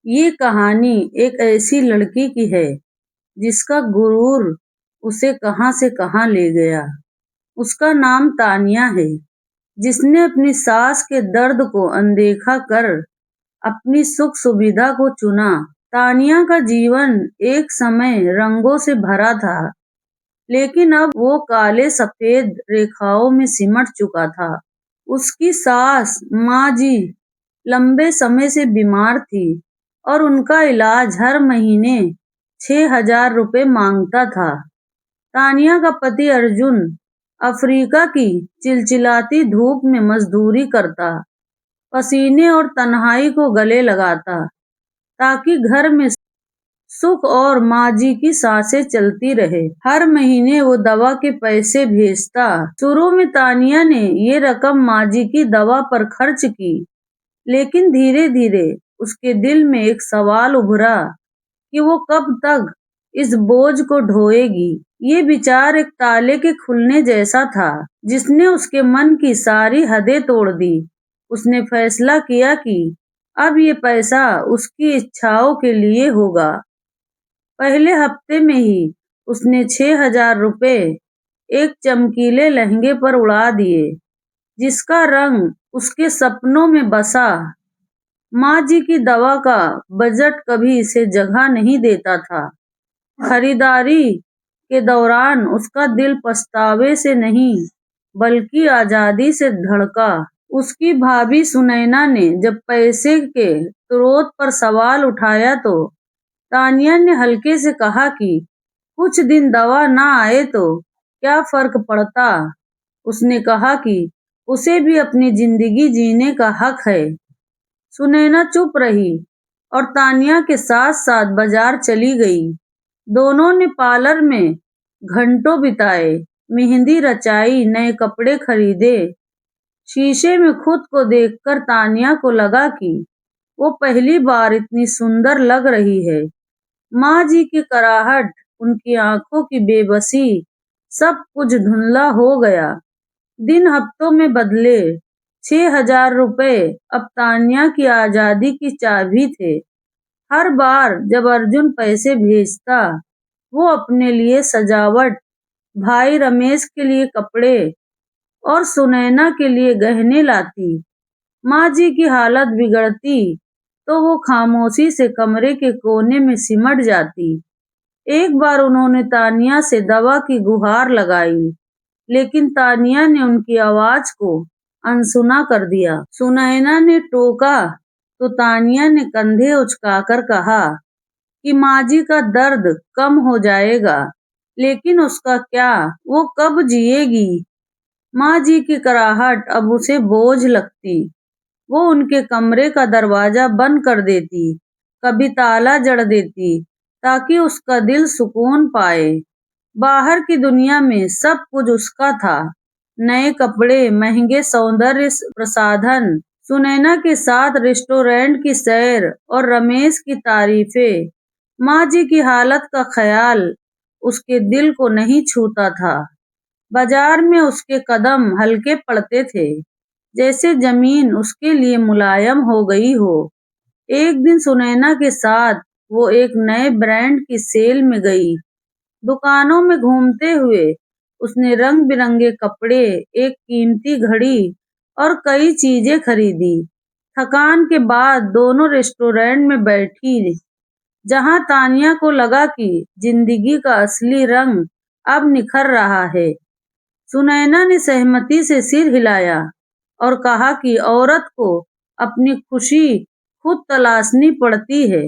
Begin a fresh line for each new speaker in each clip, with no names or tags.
ये कहानी एक ऐसी लड़की की है जिसका गुरूर उसे कहां से कहां ले गया। उसका नाम तानिया है, जिसने अपनी सास के दर्द को अनदेखा कर अपनी सुख सुविधा को चुना। तानिया का जीवन एक समय रंगों से भरा था, लेकिन अब वो काले सफेद रेखाओं में सिमट चुका था। उसकी सास माँ जी लंबे समय से बीमार थी और उनका इलाज हर महीने 6,000 रुपए मांगता था। तानिया का पति अर्जुन अफ्रीका की चिलचिलाती धूप में मजदूरी करता, पसीने और तन्हाई को गले लगाता ताकि घर में सुख और माँ जी की सांसें चलती रहे। हर महीने वो दवा के पैसे भेजता। शुरू में तानिया ने ये रकम माँ जी की दवा पर खर्च की, लेकिन धीरे धीरे उसके दिल में एक सवाल उभरा कि वो कब तक इस बोझ को ढोएगी। ये विचार एक ताले के खुलने जैसा था, जिसने उसके मन की सारी हदें तोड़ दी। उसने फैसला किया कि अब ये पैसा उसकी इच्छाओं के लिए होगा। पहले हफ्ते में ही उसने 6,000 रुपए एक चमकीले लहंगे पर उड़ा दिए, जिसका रंग उसके सपनों में बसा। माँ जी की दवा का बजट कभी इसे जगह नहीं देता था। खरीदारी के दौरान उसका दिल पछतावे से नहीं, बल्कि आजादी से धड़का। उसकी भाभी सुनैना ने जब पैसे के स्रोत पर सवाल उठाया तो तानिया ने हल्के से कहा कि कुछ दिन दवा ना आए तो क्या फर्क पड़ता। उसने कहा कि उसे भी अपनी जिंदगी जीने का हक है। सुनैना चुप रही और तानिया के साथ साथ बाजार चली गई। दोनों ने पार्लर में घंटों बिताए, मेहंदी रचाई, नए कपड़े खरीदे। शीशे में खुद को देखकर तानिया को लगा कि वो पहली बार इतनी सुंदर लग रही है। माँ जी की कराहट, उनकी आंखों की बेबसी, सब कुछ धुंधला हो गया। दिन हफ्तों में बदले। 6,000 रुपए अब तानिया की आजादी की चाबी थे। हर बार जब अर्जुन पैसे भेजता, वो अपने लिए सजावट, भाई रमेश के लिए कपड़े और सुनैना के लिए गहने लाती। माँ जी की हालत बिगड़ती तो वो खामोशी से कमरे के कोने में सिमट जाती। एक बार उन्होंने तानिया से दवा की गुहार लगाई, लेकिन तानिया ने उनकी आवाज को अनसुना कर दिया। सुनैना ने टोका तो तानिया ने कंधे उचकाकर कहा कि माँ जी का दर्द कम हो जाएगा, लेकिन उसका क्या, वो कब जिएगी। माँ जी की कराहट अब उसे बोझ लगती। वो उनके कमरे का दरवाजा बंद कर देती, कभी ताला जड़ देती, ताकि उसका दिल सुकून पाए। बाहर की दुनिया में सब कुछ उसका था, नए कपड़े, महंगे सौंदर्य प्रसाधन, सुनैना के साथ रेस्टोरेंट की सैर और रमेश की तारीफें। माँ जी की हालत का ख्याल उसके दिल को नहीं छूता था। बाजार में उसके कदम हल्के पड़ते थे, जैसे जमीन उसके लिए मुलायम हो गई हो। एक दिन सुनैना के साथ वो एक नए ब्रांड की सेल में गई। दुकानों में घूमते हुए उसने रंग बिरंगे कपड़े, एक कीमती घड़ी और कई चीजें खरीदी। थकान के बाद दोनों रेस्टोरेंट में बैठी, जहां तानिया को लगा कि जिंदगी का असली रंग अब निखर रहा है। सुनैना ने सहमति से सिर हिलाया और कहा कि औरत को अपनी खुशी खुद तलाशनी पड़ती है।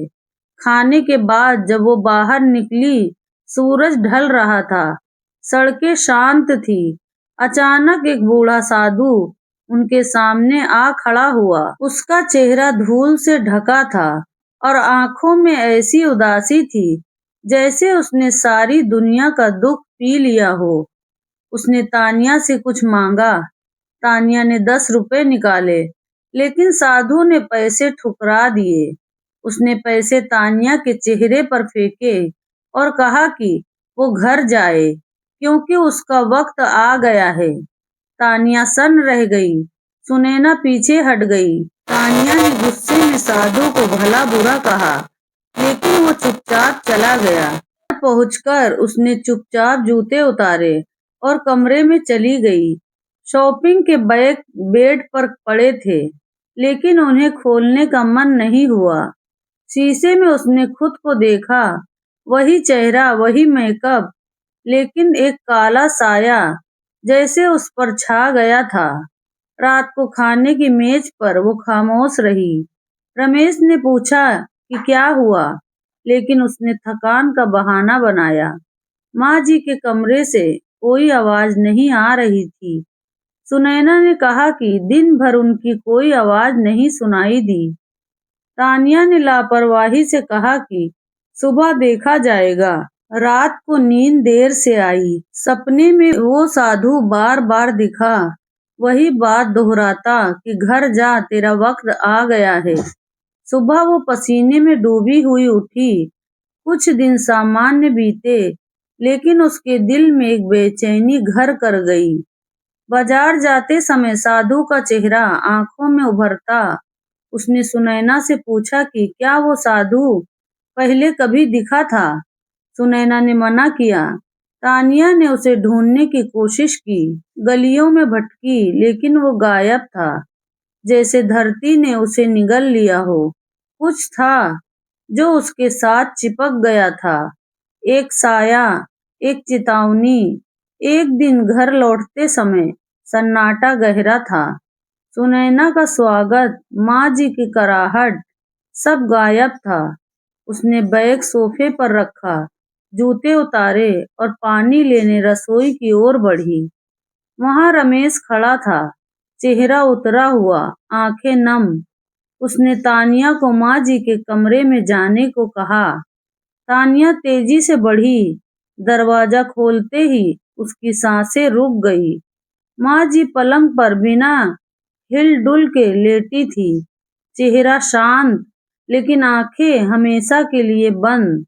खाने के बाद जब वो बाहर निकली, सूरज ढल रहा था, सड़कें शांत थी। अचानक एक बूढ़ा साधु उनके सामने आ खड़ा हुआ। उसका चेहरा धूल से ढका था और आंखों में ऐसी उदासी थी जैसे उसने सारी दुनिया का दुख पी लिया हो। उसने तानिया से कुछ मांगा। तानिया ने 10 रुपए निकाले, लेकिन साधु ने पैसे ठुकरा दिए। उसने पैसे तानिया के चेहरे पर फेंके और कहा कि वो घर जाए, क्योंकि उसका वक्त आ गया है। तानिया सन्न रह गई। सुनैना पीछे हट गई तानिया ने गुस्से में साधु को भला बुरा कहा, लेकिन वो चुपचाप चला गया। घर पहुंचकर उसने चुपचाप जूते उतारे और कमरे में चली गई। शॉपिंग के बैग बेड पर पड़े थे, लेकिन उन्हें खोलने का मन नहीं हुआ। शीशे में उसने खुद को देखा, वही चेहरा, वही मेकअप, लेकिन एक काला साया जैसे उस पर छा गया था। रात को खाने की मेज पर वो खामोश रही। रमेश ने पूछा कि क्या हुआ, लेकिन उसने थकान का बहाना बनाया। माँ जी के कमरे से कोई आवाज नहीं आ रही थी। सुनैना ने कहा कि दिन भर उनकी कोई आवाज नहीं सुनाई दी। तानिया ने लापरवाही से कहा कि सुबह देखा जाएगा। रात को नींद देर से आई। सपने में वो साधु बार बार दिखा, वही बात दोहराता कि घर जा, तेरा वक्त आ गया है। सुबह वो पसीने में डूबी हुई उठी। कुछ दिन सामान्य बीते, लेकिन उसके दिल में एक बेचैनी घर कर गई। बाजार जाते समय साधु का चेहरा आंखों में उभरता। उसने सुनैना से पूछा कि क्या वो साधु पहले कभी दिखा था। सुनैना ने मना किया। तानिया ने उसे ढूंढने की कोशिश की, गलियों में भटकी, लेकिन वो गायब था, जैसे धरती ने उसे निगल लिया हो। कुछ था जो उसके साथ चिपक गया था, एक साया, एक चेतावनी। एक दिन घर लौटते समय सन्नाटा गहरा था। सुनैना का स्वागत, माँ जी की कराहट, सब गायब था। उसने बैग सोफे पर रखा, जूते उतारे और पानी लेने रसोई की ओर बढ़ी। वहां रमेश खड़ा था, चेहरा उतरा हुआ, आंखें नम। उसने तानिया को माँ जी के कमरे में जाने को कहा। तानिया तेजी से बढ़ी। दरवाजा खोलते ही उसकी सांसें रुक गई। माँ जी पलंग पर बिना हिल-डुल के लेटी थी, चेहरा शांत, लेकिन आंखें हमेशा के लिए बंद।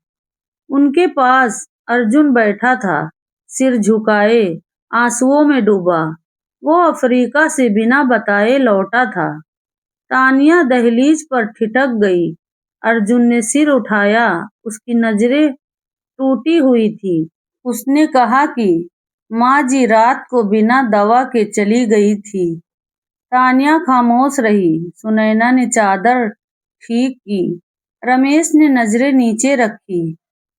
उनके पास अर्जुन बैठा था, सिर झुकाए, आंसुओं में डूबा। वो अफ्रीका से बिना बताए लौटा था। तानिया दहलीज पर ठिठक गई। अर्जुन ने सिर उठाया, उसकी नजरें टूटी हुई थी। उसने कहा कि माँ जी रात को बिना दवा के चली गई थी। तानिया खामोश रही। सुनैना ने चादर ठीक की। रमेश ने नजरें नीचे रखी।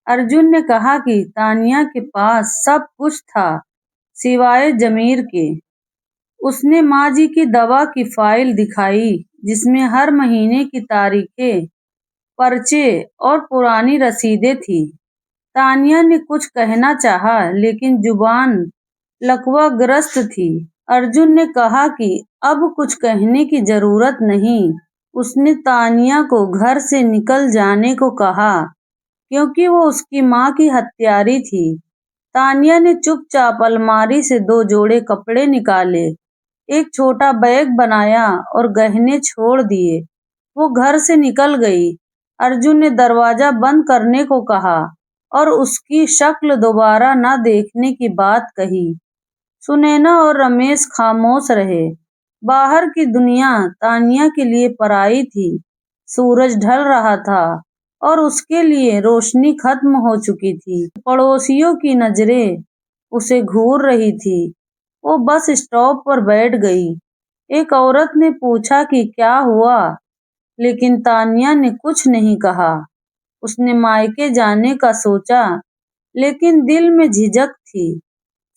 अर्जुन ने कहा कि तानिया के पास सब कुछ था, सिवाय जमीर के। उसने माँ जी की दवा की फाइल दिखाई, जिसमें हर महीने की तारीखें, पर्चे और पुरानी रसीदें थी। तानिया ने कुछ कहना चाहा, लेकिन जुबान लकवाग्रस्त थी। अर्जुन ने कहा कि अब कुछ कहने की जरूरत नहीं। उसने तानिया को घर से निकल जाने को कहा, क्योंकि वो उसकी माँ की हत्यारी थी। तानिया ने चुपचाप अलमारी से 2 जोड़े कपड़े निकाले, एक छोटा बैग बनाया और गहने छोड़ दिए। वो घर से निकल गई। अर्जुन ने दरवाजा बंद करने को कहा और उसकी शक्ल दोबारा न देखने की बात कही। सुनैना और रमेश खामोश रहे। बाहर की दुनिया तानिया के लिए पराई थी। सूरज ढल रहा था और उसके लिए रोशनी खत्म हो चुकी थी। पड़ोसियों की नजरें उसे घूर रही थी। वो बस स्टॉप पर बैठ गई। एक औरत ने पूछा कि क्या हुआ, लेकिन तानिया ने कुछ नहीं कहा। उसने मायके जाने का सोचा, लेकिन दिल में झिझक थी।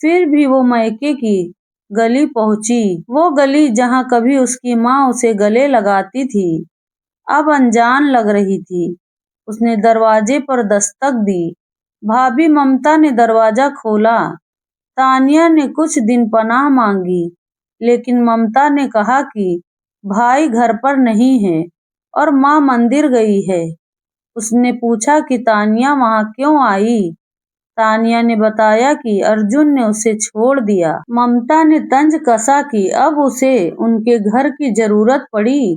फिर भी वो मायके की गली पहुंची, वो गली जहां कभी उसकी माँ उसे गले लगाती थी, अब अनजान लग रही थी। उसने दरवाजे पर दस्तक दी। भाभी ममता ने दरवाजा खोला। तानिया ने कुछ दिन पनाह मांगी, लेकिन ममता ने कहा कि भाई घर पर नहीं है और माँ मंदिर गई है। उसने पूछा कि तानिया वहां क्यों आई। तानिया ने बताया कि अर्जुन ने उसे छोड़ दिया। ममता ने तंज कसा कि अब उसे उनके घर की जरूरत पड़ी।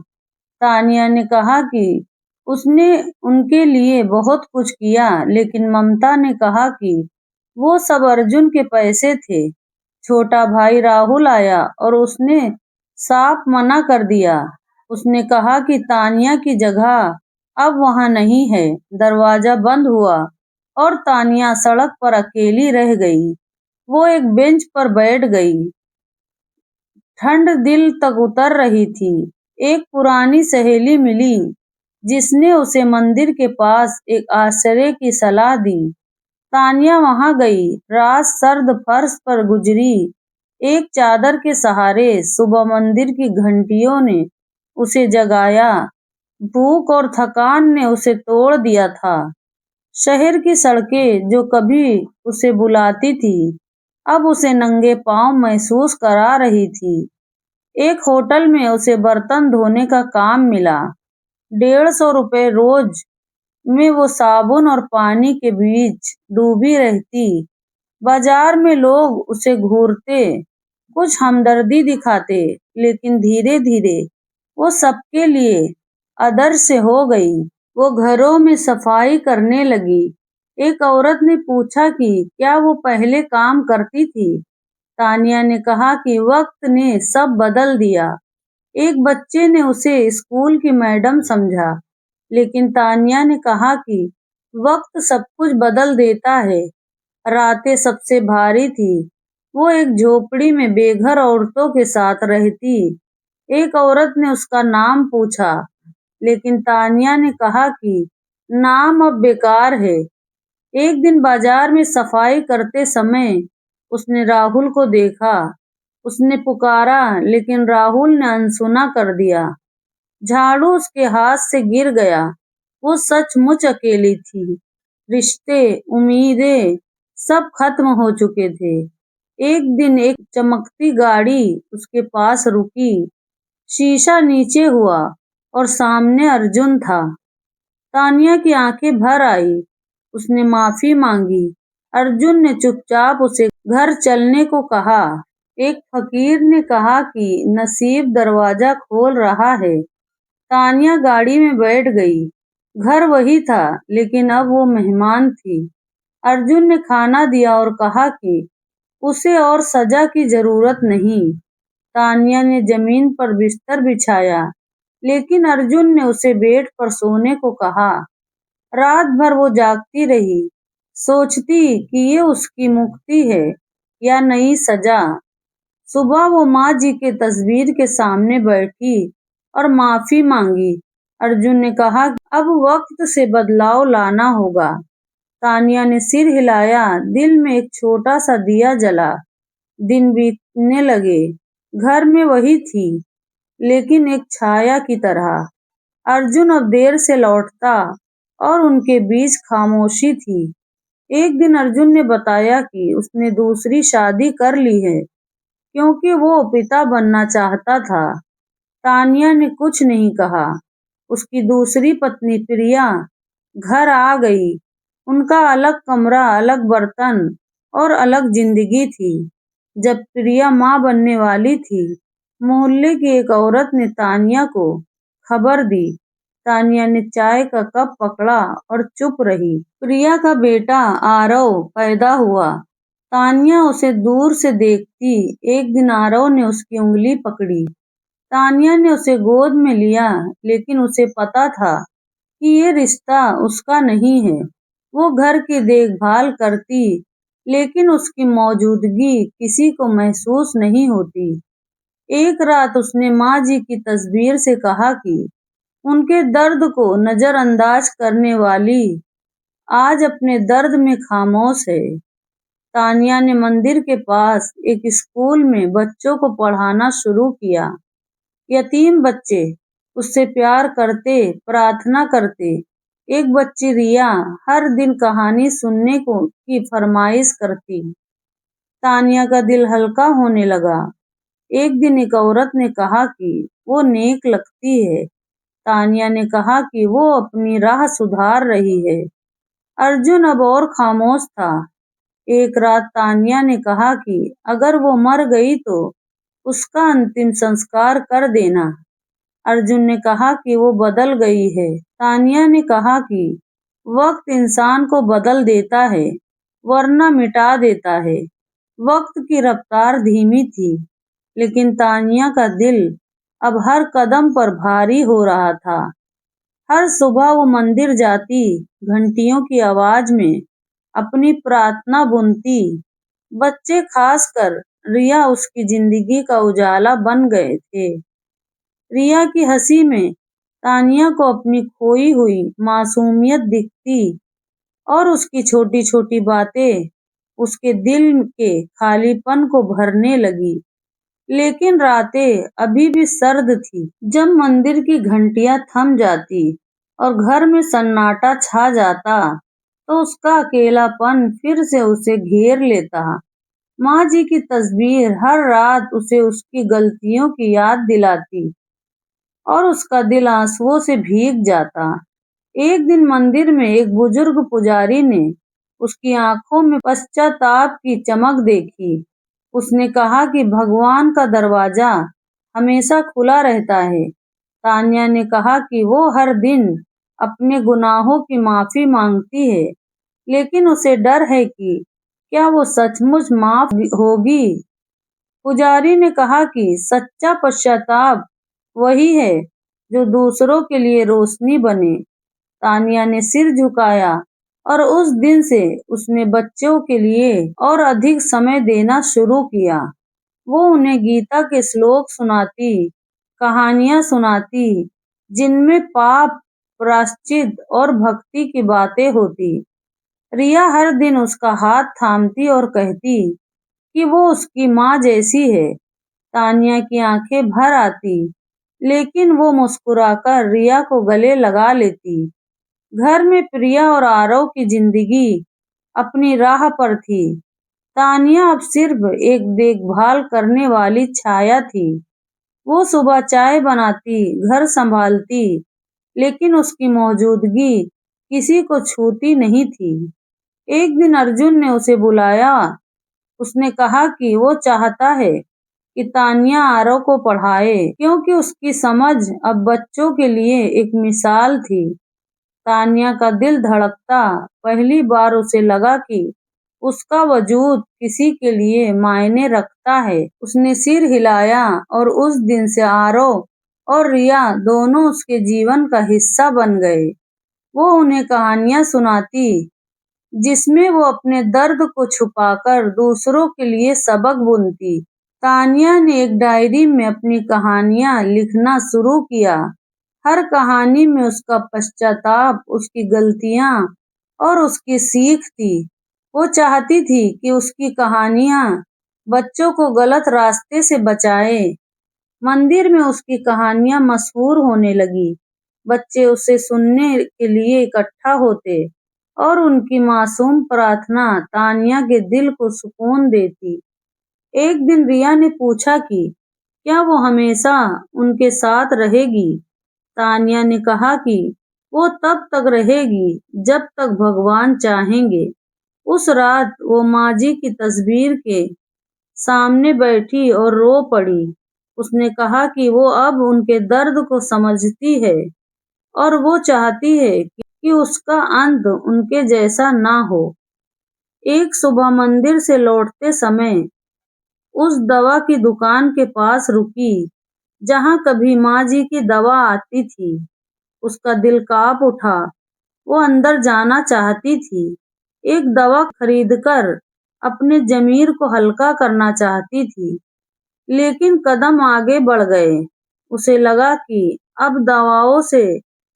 तानिया ने कहा कि उसने उनके लिए बहुत कुछ किया, लेकिन ममता ने कहा कि वो सब अर्जुन के पैसे थे। छोटा भाई राहुल आया और उसने साफ मना कर दिया। उसने कहा कि तानिया की जगह अब वहां नहीं है। दरवाजा बंद हुआ और तानिया सड़क पर अकेली रह गई। वो एक बेंच पर बैठ गई। ठंड दिल तक उतर रही थी। एक पुरानी सहेली मिली जिसने उसे मंदिर के पास एक आश्रय की सलाह दी। तानिया वहां गई। रात सर्द फर्श पर गुजरी। एक चादर के सहारे सुबह मंदिर की घंटियों ने उसे जगाया। भूख और थकान ने उसे तोड़ दिया था। शहर की सड़कें जो कभी उसे बुलाती थी, अब उसे नंगे पांव महसूस करा रही थी। एक होटल में उसे बर्तन धोने का काम मिला। 150 रुपए रोज में वो साबुन और पानी के बीच डूबी रहती। बाजार में लोग उसे घूरते, कुछ हमदर्दी दिखाते, लेकिन धीरे धीरे वो सबके लिए आदर्श हो गई। वो घरों में सफाई करने लगी। एक औरत ने पूछा कि क्या वो पहले काम करती थी। तानिया ने कहा कि वक्त ने सब बदल दिया। एक बच्चे ने उसे स्कूल की मैडम समझा, लेकिन तानिया ने कहा कि वक्त सब कुछ बदल देता है। रातें सबसे भारी थी। वो एक झोपड़ी में बेघर औरतों के साथ रहती। एक औरत ने उसका नाम पूछा, लेकिन तानिया ने कहा कि नाम अब बेकार है। एक दिन बाजार में सफाई करते समय उसने राहुल को देखा। उसने पुकारा, लेकिन राहुल ने अनसुना कर दिया। झाड़ू उसके हाथ से गिर गया। वो सचमुच अकेली थी। रिश्ते, उम्मीदें सब खत्म हो चुके थे। एक दिन एक चमकती गाड़ी उसके पास रुकी। शीशा नीचे हुआ और सामने अर्जुन था। तानिया की आंखें भर आई। उसने माफी मांगी। अर्जुन ने चुपचाप उसे घर चलने को कहा। एक फकीर ने कहा कि नसीब दरवाजा खोल रहा है। तानिया गाड़ी में बैठ गई। घर वही था, लेकिन अब वो मेहमान थी। अर्जुन ने खाना दिया और कहा कि उसे और सजा की जरूरत नहीं। तानिया ने जमीन पर बिस्तर बिछाया, लेकिन अर्जुन ने उसे बेड पर सोने को कहा। रात भर वो जागती रही, सोचती कि ये उसकी मुक्ति है या नई सजा। सुबह वो माँ जी के तस्वीर के सामने बैठी और माफी मांगी। अर्जुन ने कहा कि अब वक्त से बदलाव लाना होगा। तानिया ने सिर हिलाया। दिल में एक छोटा सा दिया जला। दिन बीतने लगे। घर में वही थी, लेकिन एक छाया की तरह। अर्जुन अब देर से लौटता और उनके बीच खामोशी थी। एक दिन अर्जुन ने बताया कि उसने दूसरी शादी कर ली है, क्योंकि वो पिता बनना चाहता था। तानिया ने कुछ नहीं कहा। उसकी दूसरी पत्नी प्रिया घर आ गई। उनका अलग कमरा, अलग बर्तन और अलग जिंदगी थी। जब प्रिया माँ बनने वाली थी, मोहल्ले की एक औरत ने तानिया को खबर दी। तानिया ने चाय का कप पकड़ा और चुप रही। प्रिया का बेटा आरव पैदा हुआ। तानिया उसे दूर से देखती। एक दिन आरव ने उसकी उंगली पकड़ी। तानिया ने उसे गोद में लिया, लेकिन उसे पता था कि ये रिश्ता उसका नहीं है। वो घर की देखभाल करती, लेकिन उसकी मौजूदगी किसी को महसूस नहीं होती। एक रात उसने माँ जी की तस्वीर से कहा कि उनके दर्द को नजरअंदाज करने वाली आज अपने दर्द में खामोश है। तानिया ने मंदिर के पास एक स्कूल में बच्चों को पढ़ाना शुरू किया। यतीम बच्चे उससे प्यार करते, प्रार्थना करते। एक बच्ची रिया हर दिन कहानी सुनने को की फरमाइश करती। तानिया का दिल हल्का होने लगा। एक दिन एक औरत ने कहा कि वो नेक लगती है। तानिया ने कहा कि वो अपनी राह सुधार रही है। अर्जुन अब और खामोश था। एक रात तानिया ने कहा कि अगर वो मर गई तो उसका अंतिम संस्कार कर देना। अर्जुन ने कहा कि वो बदल गई है। तानिया ने कहा कि वक्त इंसान को बदल देता है, वरना मिटा देता है। वक्त की रफ्तार धीमी थी, लेकिन तानिया का दिल अब हर कदम पर भारी हो रहा था। हर सुबह वो मंदिर जाती, घंटियों की आवाज में अपनी प्रार्थना बुनती। बच्चे, खासकर रिया, उसकी जिंदगी का उजाला बन गए थे। रिया की हंसी में तानिया को अपनी खोई हुई मासूमियत दिखती और उसकी छोटी छोटी बातें उसके दिल के खालीपन को भरने लगी। लेकिन रातें अभी भी सर्द थी। जब मंदिर की घंटियां थम जाती और घर में सन्नाटा छा जाता, तो उसका अकेलापन फिर से उसे घेर लेता। माँ जी की तस्वीर हर रात उसे उसकी गलतियों की याद दिलाती और उसका दिल आंसुओं से भीग जाता। एक दिन मंदिर में एक बुजुर्ग पुजारी ने उसकी आंखों में पश्चाताप की चमक देखी। उसने कहा कि भगवान का दरवाजा हमेशा खुला रहता है। तान्या ने कहा कि वो हर दिन अपने गुनाहों की माफी मांगती है, लेकिन उसे डर है कि क्या वो सचमुच माफ होगी। पुजारी ने कहा कि सच्चा पश्चाताप वही है जो दूसरों के लिए रोशनी बने। तानिया ने सिर झुकाया और उस दिन से उसने बच्चों के लिए और अधिक समय देना शुरू किया। वो उन्हें गीता के श्लोक सुनाती, कहानियां सुनाती, जिनमें पाप, प्रायश्चित और भक्ति की बातें होती। रिया हर दिन उसका हाथ थामती और कहती कि वो उसकी माँ जैसी है। तानिया की आंखें भर आती, लेकिन वो मुस्कुराकर रिया को गले लगा लेती। घर में प्रिया और आरव की जिंदगी अपनी राह पर थी। तानिया अब सिर्फ एक देखभाल करने वाली छाया थी। वो सुबह चाय बनाती, घर संभालती, लेकिन उसकी मौजूदगी किसी को छूती नहीं थी। एक दिन अर्जुन ने उसे बुलाया। उसने कहा कि वो चाहता है कि तानिया आरव को पढ़ाए, क्योंकि उसकी समझ अब बच्चों के लिए एक मिसाल थी। तानिया का दिल धड़कता। पहली बार उसे लगा कि उसका वजूद किसी के लिए मायने रखता है। उसने सिर हिलाया और उस दिन से आरव और रिया दोनों उसके जीवन का हिस्सा बन गए। वो उन्हें कहानियां सुनाती, जिसमें वो अपने दर्द को छुपाकर दूसरों के लिए सबक बुनती। तानिया ने एक डायरी में अपनी कहानियां लिखना शुरू किया। हर कहानी में उसका पश्चाताप, उसकी गलतियां और उसकी सीख थी। वो चाहती थी कि उसकी कहानियां बच्चों को गलत रास्ते से बचाए। मंदिर में उसकी कहानियां मशहूर होने लगी। बच्चे उसे सुनने के लिए इकट्ठा होते और उनकी मासूम प्रार्थना तानिया के दिल को सुकून देती। एक दिन रिया ने पूछा कि क्या वो हमेशा उनके साथ रहेगी। तानिया ने कहा कि वो तब तक रहेगी जब तक भगवान चाहेंगे। उस रात वो माँ जी की तस्वीर के सामने बैठी और रो पड़ी। उसने कहा कि वो अब उनके दर्द को समझती है और वो चाहती है कि उसका अंत उनके जैसा ना हो। एक सुबह मंदिर से लौटते समय उस दवा की दुकान के पास रुकी, जहाँ कभी माँ जी की दवा आती थी। उसका दिल कांप उठा। वो अंदर जाना चाहती थी, एक दवा खरीदकर अपने जमीर को हल्का करना चाहती थी, लेकिन कदम आगे बढ़ गए। उसे लगा कि अब दवाओं से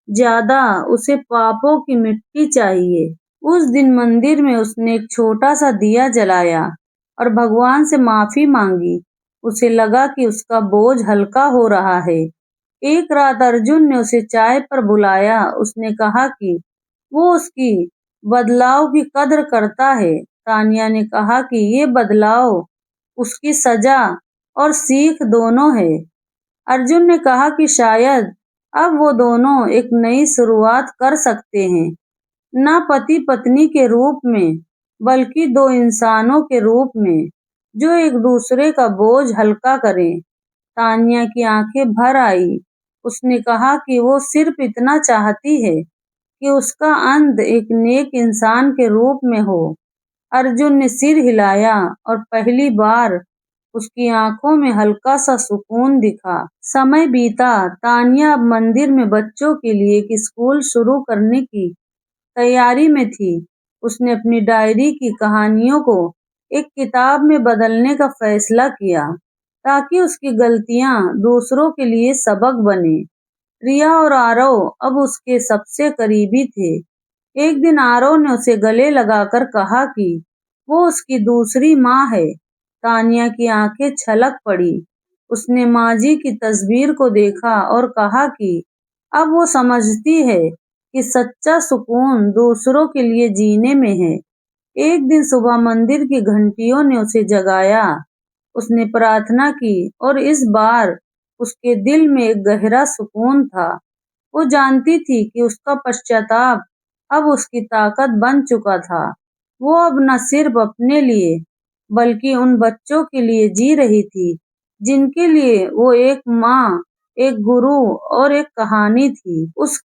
ज्यादा उसे पापों की मिट्टी चाहिए। उस दिन मंदिर में उसने एक छोटा सा दिया जलाया और भगवान से माफी मांगी। उसे लगा कि उसका बोझ हल्का हो रहा है। एक रात अर्जुन ने उसे चाय पर बुलाया। उसने कहा कि वो उसकी बदलाव की कद्र करता है। तानिया ने कहा कि ये बदलाव उसकी सजा और सीख दोनों है। अर्जुन ने कहा कि शायद अब वो दोनों एक नई शुरुआत कर सकते हैं, न पति पत्नी के रूप में, बल्कि दो इंसानों के रूप में जो एक दूसरे का बोझ हल्का करें। तानिया की आंखें भर आई। उसने कहा कि वो सिर्फ इतना चाहती है कि उसका अंत एक नेक इंसान के रूप में हो। अर्जुन ने सिर हिलाया और पहली बार उसकी आंखों में हल्का सा सुकून दिखा। समय बीता, तानिया अब मंदिर में बच्चों के लिए एक स्कूल शुरू करने की तैयारी में थी। उसने अपनी डायरी की कहानियों को एक किताब में बदलने का फैसला किया ताकि उसकी गलतियां दूसरों के लिए सबक बने। रिया और आरव अब उसके सबसे करीबी थे। एक दिन आरव ने उसे गले लगाकर कहा कि वो उसकी दूसरी माँ है। तानिया की आंखें छलक पड़ी। उसने माजी की तस्वीर को देखा और कहा कि अब वो समझती है कि सच्चा सुकून दूसरों के लिए जीने में है। एक दिन सुबह मंदिर की घंटियों ने उसे जगाया। उसने प्रार्थना की और इस बार उसके दिल में एक गहरा सुकून था। वो जानती थी कि उसका पश्चाताप अब उसकी ताकत बन चुका था। वो अब न सिर्फ अपने लिए बल्कि उन बच्चों के लिए जी रही थी जिनके लिए वो एक माँ, एक गुरु और एक कहानी थी। उस